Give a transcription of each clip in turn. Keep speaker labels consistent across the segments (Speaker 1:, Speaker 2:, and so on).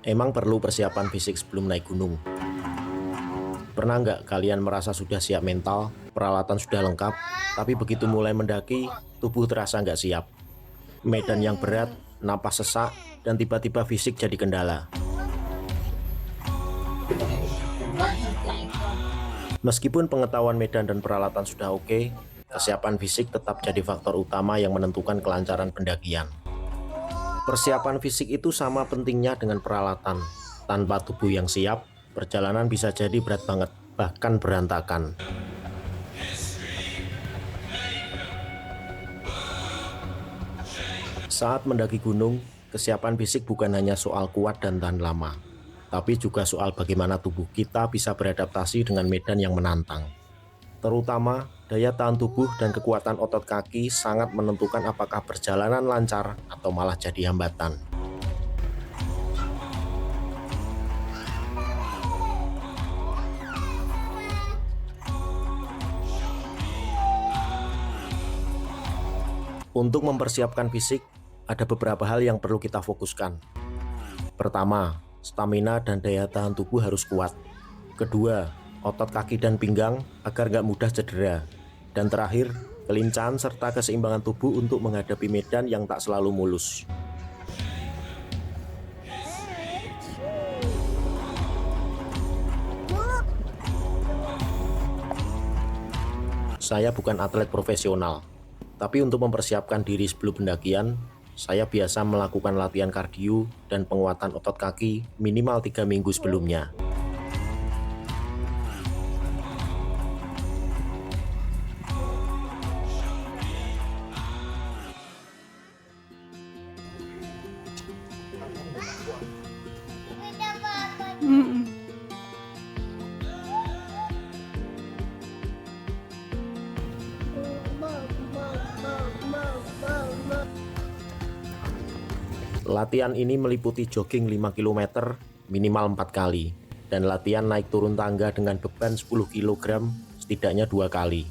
Speaker 1: Emang perlu persiapan fisik sebelum naik gunung? Pernah nggak kalian merasa sudah siap mental, peralatan sudah lengkap, tapi begitu mulai mendaki, tubuh terasa nggak siap? Medan yang berat, napas sesak, dan tiba-tiba fisik jadi kendala. Meskipun pengetahuan medan dan peralatan sudah oke, kesiapan fisik tetap jadi faktor utama yang menentukan kelancaran pendakian. Persiapan fisik itu sama pentingnya dengan peralatan. Tanpa tubuh yang siap, perjalanan bisa jadi berat banget, bahkan berantakan. Saat mendaki gunung, kesiapan fisik bukan hanya soal kuat dan tahan lama, tapi juga soal bagaimana tubuh kita bisa beradaptasi dengan medan yang menantang. Terutama, daya tahan tubuh dan kekuatan otot kaki sangat menentukan apakah perjalanan lancar atau malah jadi hambatan. Untuk mempersiapkan fisik, ada beberapa hal yang perlu kita fokuskan. Pertama, stamina dan daya tahan tubuh harus kuat. Kedua, otot kaki dan pinggang agar nggak mudah cedera. Dan terakhir, kelincahan serta keseimbangan tubuh untuk menghadapi medan yang tak selalu mulus. Saya bukan atlet profesional, tapi untuk mempersiapkan diri sebelum pendakian, saya biasa melakukan latihan kardio dan penguatan otot kaki minimal 3 minggu sebelumnya.
Speaker 2: Mm-mm.
Speaker 1: Latihan ini meliputi jogging 5 km minimal 4 kali, dan latihan naik turun tangga dengan beban 10 kg setidaknya 2 kali.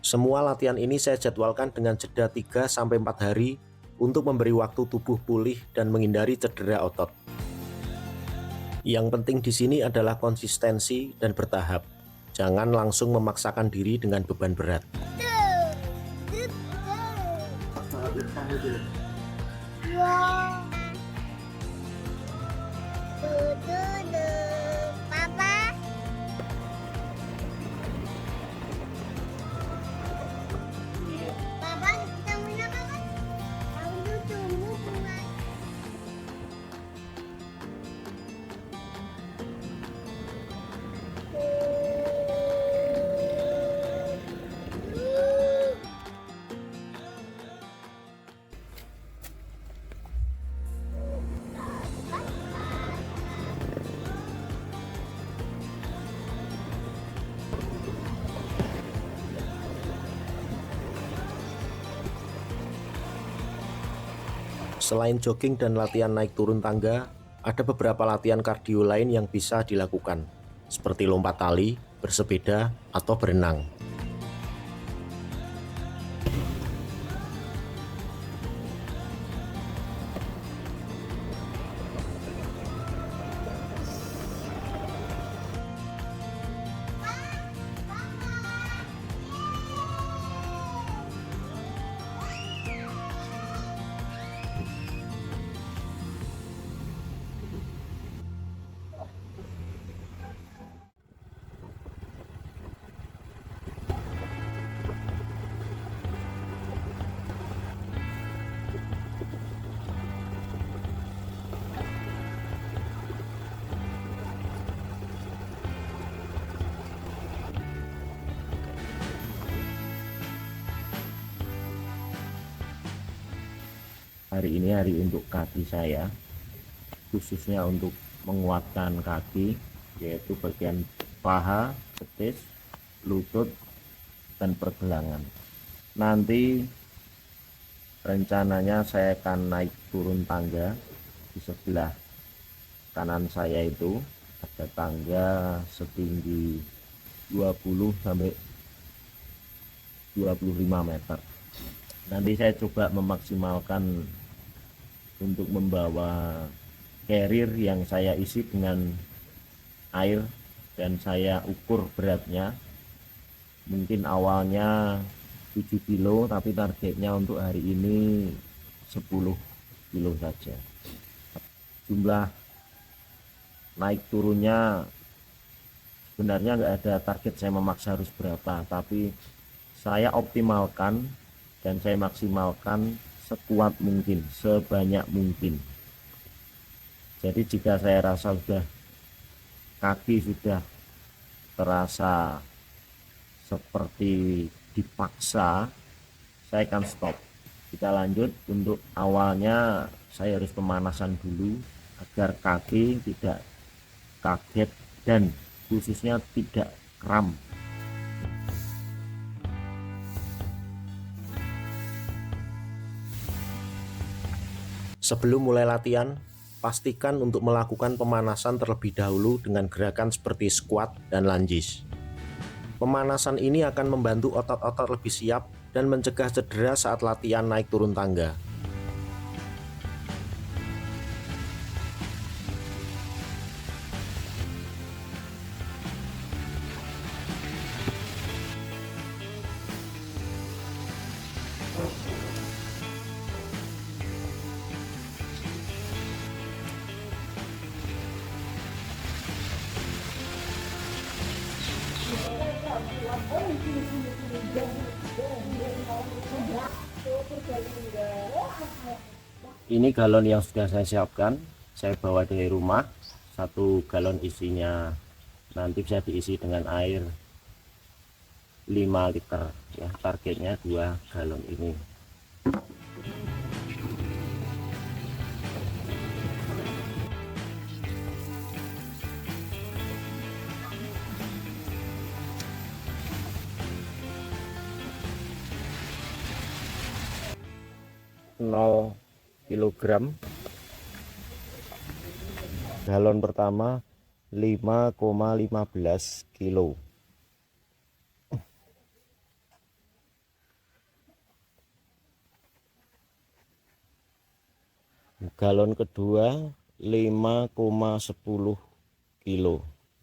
Speaker 1: Semua latihan ini saya jadwalkan dengan jeda 3-4 hari untuk memberi waktu tubuh pulih dan menghindari cedera otot. Yang penting di sini adalah konsistensi dan bertahap. Jangan langsung memaksakan diri dengan beban berat. Selain jogging dan latihan naik turun tangga, ada beberapa latihan kardio lain yang bisa dilakukan, seperti lompat tali, bersepeda, atau berenang. hari ini hari untuk kaki saya, khususnya untuk menguatkan kaki, yaitu bagian paha, betis, lutut, dan pergelangan. Nanti rencananya saya akan naik turun tangga. Di sebelah kanan saya itu ada tangga setinggi 20 sampai 25 meter. Nanti saya coba memaksimalkan untuk membawa carrier yang saya isi dengan air, dan saya ukur beratnya. Mungkin awalnya 7 kilo, tapi targetnya untuk hari ini 10 kilo saja. Jumlah naik turunnya sebenarnya nggak ada target saya memaksa harus berapa, tapi saya optimalkan dan saya maksimalkan sekuat mungkin, sebanyak mungkin. Jadi jika saya rasa kaki sudah terasa seperti dipaksa, saya akan stop. Kita lanjut. Untuk awalnya saya harus pemanasan dulu agar kaki tidak kaget dan khususnya tidak kram. Sebelum mulai latihan, pastikan untuk melakukan pemanasan terlebih dahulu dengan gerakan seperti squat dan lunges. Pemanasan ini akan membantu otot-otot lebih siap dan mencegah cedera saat latihan naik turun tangga. Ini galon yang sudah saya siapkan, saya bawa dari rumah. 1 galon isinya nanti bisa diisi dengan air 5 liter ya, targetnya 2 galon ini. Kilogram. Galon pertama 5,15 kilo. Galon kedua 5,10 kilo.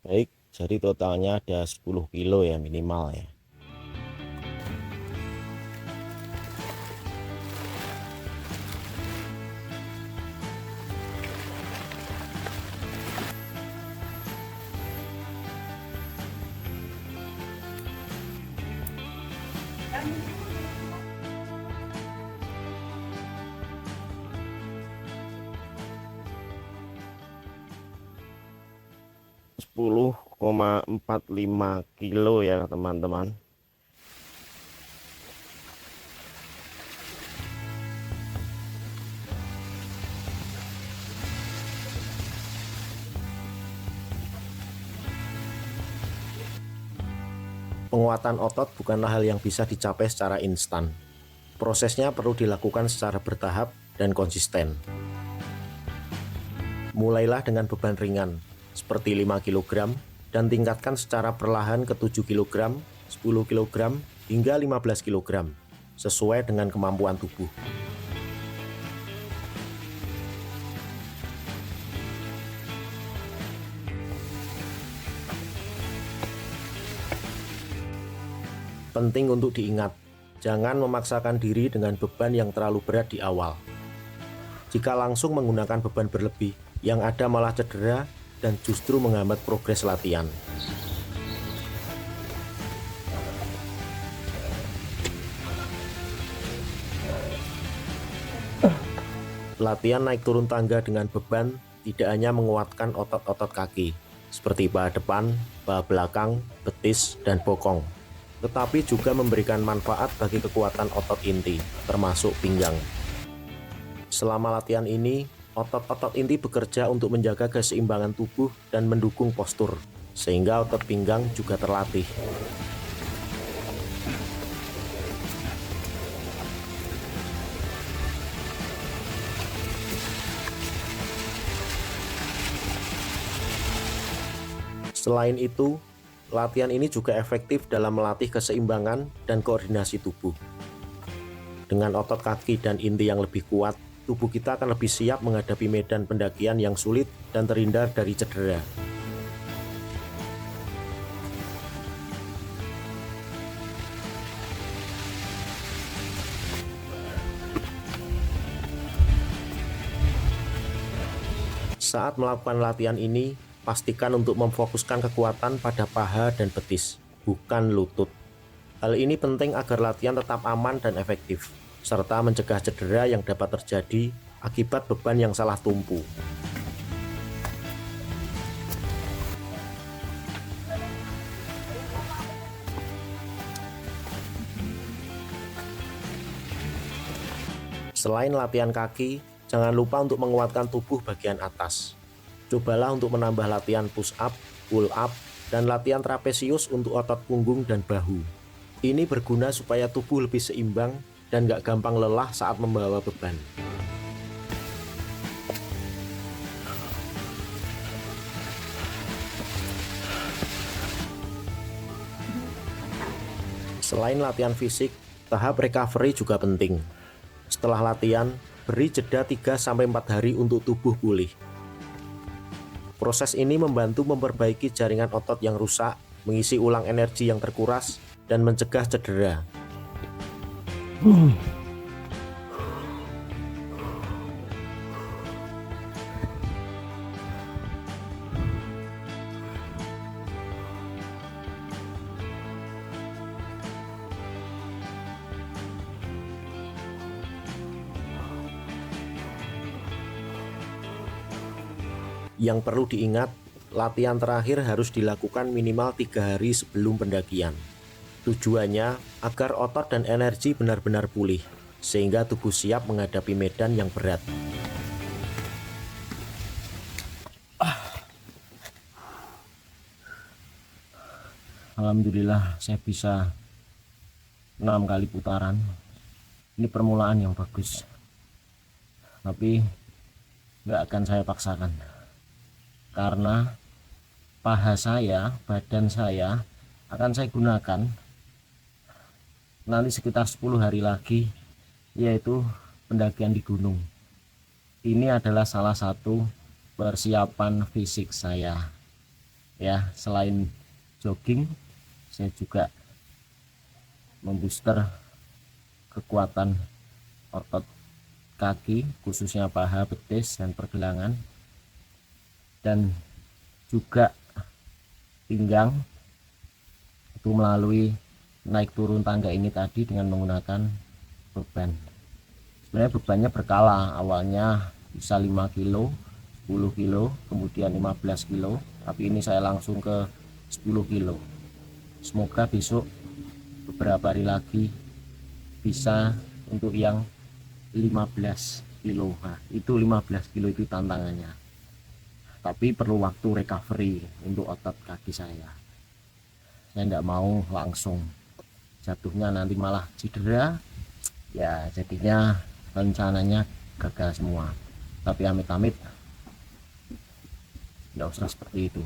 Speaker 1: Baik, jadi totalnya ada 10 kilo ya minimal ya. Sepuluh 10,45 kilo ya teman-teman. Penguatan otot bukanlah hal yang bisa dicapai secara instan. Prosesnya perlu dilakukan secara bertahap dan konsisten. Mulailah dengan beban ringan, seperti 5 kg, dan tingkatkan secara perlahan ke 7 kg, 10 kg, hingga 15 kg, sesuai dengan kemampuan tubuh. Penting untuk diingat, jangan memaksakan diri dengan beban yang terlalu berat di awal. Jika langsung menggunakan beban berlebih, yang ada malah cedera dan justru menghambat progres latihan. Latihan naik turun tangga dengan beban tidak hanya menguatkan otot-otot kaki, seperti paha depan, paha belakang, betis, dan bokong, tetapi juga memberikan manfaat bagi kekuatan otot inti, termasuk pinggang. Selama latihan ini, otot-otot inti bekerja untuk menjaga keseimbangan tubuh dan mendukung postur, sehingga otot pinggang juga terlatih. Selain itu, latihan ini juga efektif dalam melatih keseimbangan dan koordinasi tubuh. Dengan otot kaki dan inti yang lebih kuat, tubuh kita akan lebih siap menghadapi medan pendakian yang sulit dan terhindar dari cedera. Saat melakukan latihan ini, pastikan untuk memfokuskan kekuatan pada paha dan betis, bukan lutut. Hal ini penting agar latihan tetap aman dan efektif, serta mencegah cedera yang dapat terjadi akibat beban yang salah tumpu. Selain latihan kaki, jangan lupa untuk menguatkan tubuh bagian atas. Cobalah untuk menambah latihan push up, pull up, dan latihan trapesius untuk otot punggung dan bahu. Ini berguna supaya tubuh lebih seimbang dan gak gampang lelah saat membawa beban. Selain latihan fisik, tahap recovery juga penting. Setelah latihan, beri jeda 3-4 hari untuk tubuh pulih. Proses ini membantu memperbaiki jaringan otot yang rusak, mengisi ulang energi yang terkuras, dan mencegah cedera. Yang perlu diingat, latihan terakhir harus dilakukan minimal 3 hari sebelum pendakian. Tujuannya agar otot dan energi benar-benar pulih, sehingga tubuh siap menghadapi medan yang berat.
Speaker 2: Alhamdulillah saya bisa 6 kali putaran. Ini permulaan yang bagus, tapi nggak akan saya paksakan karena paha saya, badan saya akan saya gunakan nanti sekitar 10 hari lagi, yaitu pendakian di gunung. Ini adalah salah satu persiapan fisik saya ya. Selain jogging, saya juga membooster kekuatan otot kaki, khususnya paha, betis, dan pergelangan, dan juga pinggang itu melalui naik turun tangga ini tadi dengan menggunakan beban. Sebenarnya bebannya berkala, awalnya bisa 5 kilo, 10 kilo, kemudian 15 kilo, tapi ini saya langsung ke 10 kilo. Semoga besok beberapa hari lagi bisa untuk yang 15 kilo. Nah, itu 15 kilo itu tantangannya. Tapi perlu waktu recovery untuk otot kaki saya. Saya tidak mau langsung jatuhnya nanti malah cedera. Ya jadinya rencananya gagal semua. Tapi amit-amit tidak usah seperti itu.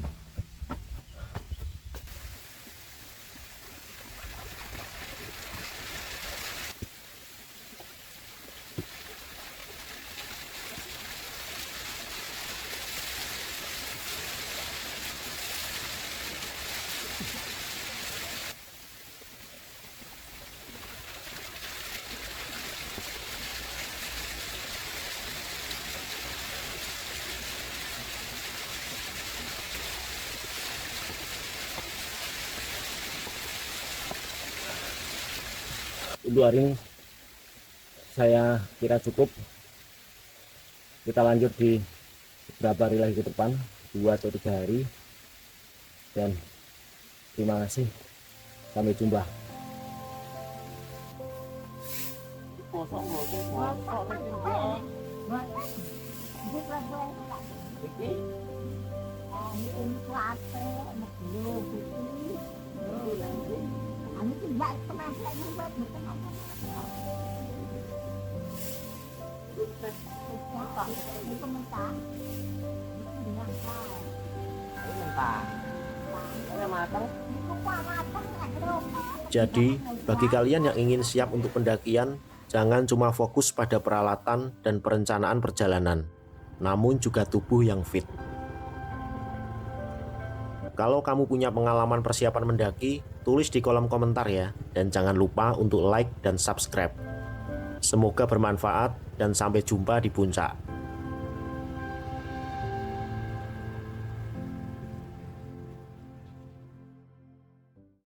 Speaker 2: Untuk hari ini saya kira cukup. Kita lanjut di beberapa hari lagi ke depan, 2 atau 3 hari. Dan terima kasih, sampai jumpa.
Speaker 3: Kosong loh,
Speaker 2: Iki mentah. Ini matang.
Speaker 1: Jadi, bagi kalian yang ingin siap untuk pendakian, jangan cuma fokus pada peralatan dan perencanaan perjalanan, namun juga tubuh yang fit. Kalau kamu punya pengalaman persiapan mendaki, tulis di kolom komentar ya, dan jangan lupa untuk like dan subscribe. Semoga bermanfaat dan sampai jumpa di puncak.